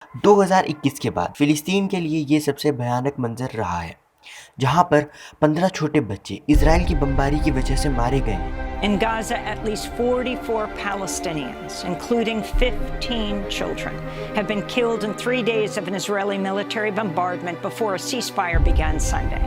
2021 के बाद फिलिस्तीन के लिए ये सबसे भयानक मंजर रहा है, जहां पर 15 छोटे बच्चे इजराइल की बमबारी की वजह से मारे गए हैं। In Gaza, at least 44 Palestinians, including 15 children, have been killed in 3 days of an Israeli military bombardment before a ceasefire began Sunday.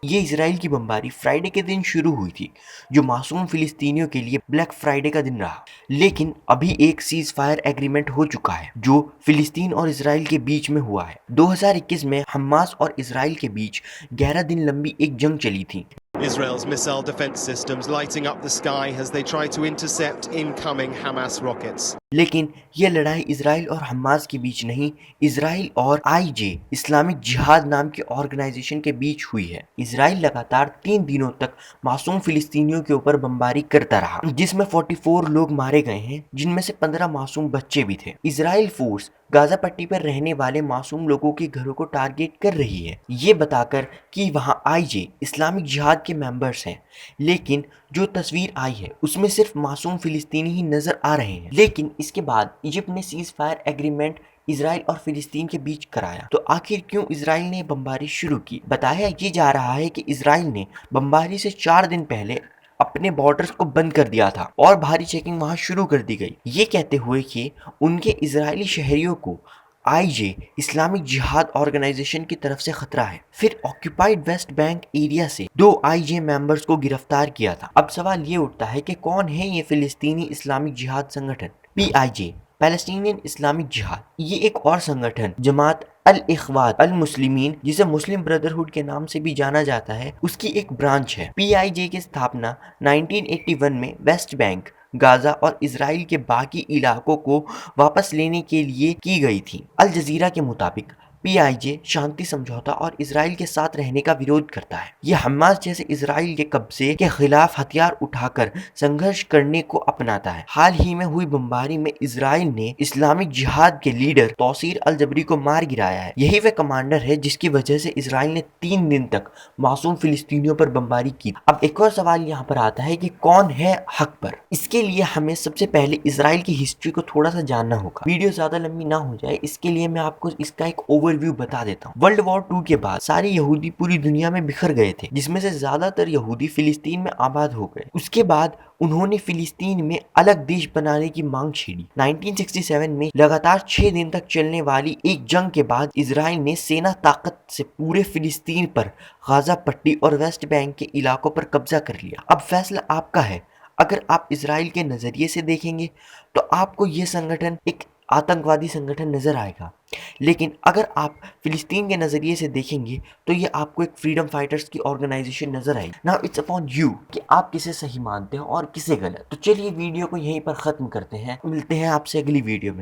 ये इजराइल की बमबारी फ्राइडे के दिन शुरू हुई थी, जो मासूम फिलिस्तीनियों के लिए ब्लैक फ्राइडे का दिन रहा। लेकिन अभी एक सीज फायर एग्रीमेंट हो चुका है, जो फिलिस्तीन और इजराइल के बीच में हुआ है। 2021 में हमास और इजराइल के बीच 11 दिन लंबी एक जंग चली थी। Israel's missile defense systems lighting up the sky as they try to intercept incoming Hamas rockets. लेकिन यह लड़ाई इजराइल और हमास के बीच नहीं, इजराइल और आईजे इस्लामिक जिहाद नाम की ऑर्गेनाइजेशन के बीच हुई है। इजराइल लगातार 3 दिनों तक मासूम फिलिस्तीनियों के ऊपर बमबारी करता रहा, जिसमें 44 लोग मारे गए हैं, जिनमें से 15 मासूम बच्चे भी थे। इजराइल फोर्स गाजा पट्टी पर रहने वाले मासूम लोगों के घरों को टारगेट कर रही है, ये बताकर कि वहां आईजे इस्लामिक जिहाद के मेंबर्स हैं। लेकिन जो तस्वीर आई है उसमें सिर्फ मासूम फिलिस्तीनी ही नजर आ रहे हैं। लेकिन इसके बाद इजिप्ट ने सीज फायर एग्रीमेंट इजराइल और फिलिस्तीन के बीच कराया। तो आखिर क्यों इजराइल ने बमबारी शुरू की? बताया ये जा रहा है कि इजराइल ने बमबारी से 4 दिन पहले अपने बॉर्डर्स को बंद कर दिया था और भारी चेकिंग वहां शुरू कर दी गई, ये कहते हुए कि उनके इजरायली शहरियों को आईजे इस्लामिक जिहाद ऑर्गेनाइजेशन की तरफ से खतरा है। फिर ऑक्यूपाइड वेस्ट बैंक एरिया से 2 आईजे मेंबर्स को गिरफ्तार किया था। अब सवाल ये उठता है कि कौन है ये फिलिस्तीनी इस्लामिक जिहाद संगठन? पीआईजे, पैलेस्टीनियन इस्लामिक जिहाद। ये एक और संगठन जमात अल इख्वान अल मुस्लिमीन, जिसे मुस्लिम ब्रदरहुड के नाम से भी जाना जाता है, उसकी एक ब्रांच है। पीआईजे की स्थापना 1981 में वेस्ट बैंक, गाजा और इजराइल के बाकी इलाकों को वापस लेने के लिए की गई थी। अल जजीरा के मुताबिक पीआईजे शांति समझौता और इजराइल के साथ रहने का विरोध करता है। यह हमास जैसे इजराइल के कब्जे के खिलाफ हथियार उठाकर संघर्ष करने को अपनाता है। हाल ही में हुई बमबारी में इजराइल ने इस्लामिक जिहाद के लीडर तौसीर अल जबरी को मार गिराया है। यही वह कमांडर है जिसकी वजह से इजराइल ने 3 दिन तक मासूम फिलिस्तीनियों पर बमबारी की। अब एक और सवाल यहाँ पर आता है कि कौन है हक पर? इसके लिए हमें सबसे पहले इजराइल की हिस्ट्री को थोड़ा सा जानना होगा। वीडियो ज्यादा लंबी ना हो जाए, इसके लिए मैं आपको इसका एक ओवरव्यू बता देता हूँ। वर्ल्ड वॉर 2 के बाद सारे यहूदी पूरी दुनिया में बिखर गए थे, जिसमें से ज्यादातर यहूदी फिलिस्तीन में आबाद हो गए। उसके बाद उन्होंने फिलिस्तीन में अलग देश बनाने की मांग छेड़ी। 1967 में लगातार 6 दिन तक चलने वाली एक जंग के बाद इजराइल ने सेना ताकत से पूरे फिलिस्तीन पर गाजा पट्टी और वेस्ट बैंक के इलाकों पर कब्जा कर लिया। अब फैसला आपका है। अगर आप इजराइल के नजरिए से देखेंगे तो आपको यह संगठन एक आतंकवादी संगठन नजर आएगा, लेकिन अगर आप फिलिस्तीन के नजरिए से देखेंगे तो ये आपको एक फ्रीडम फाइटर्स की ऑर्गेनाइजेशन नजर आएगी। नाउ इट्स अपॉन यू कि आप किसे सही मानते हो और किसे गलत। तो चलिए वीडियो को यहीं पर खत्म करते हैं, मिलते हैं आपसे अगली वीडियो में।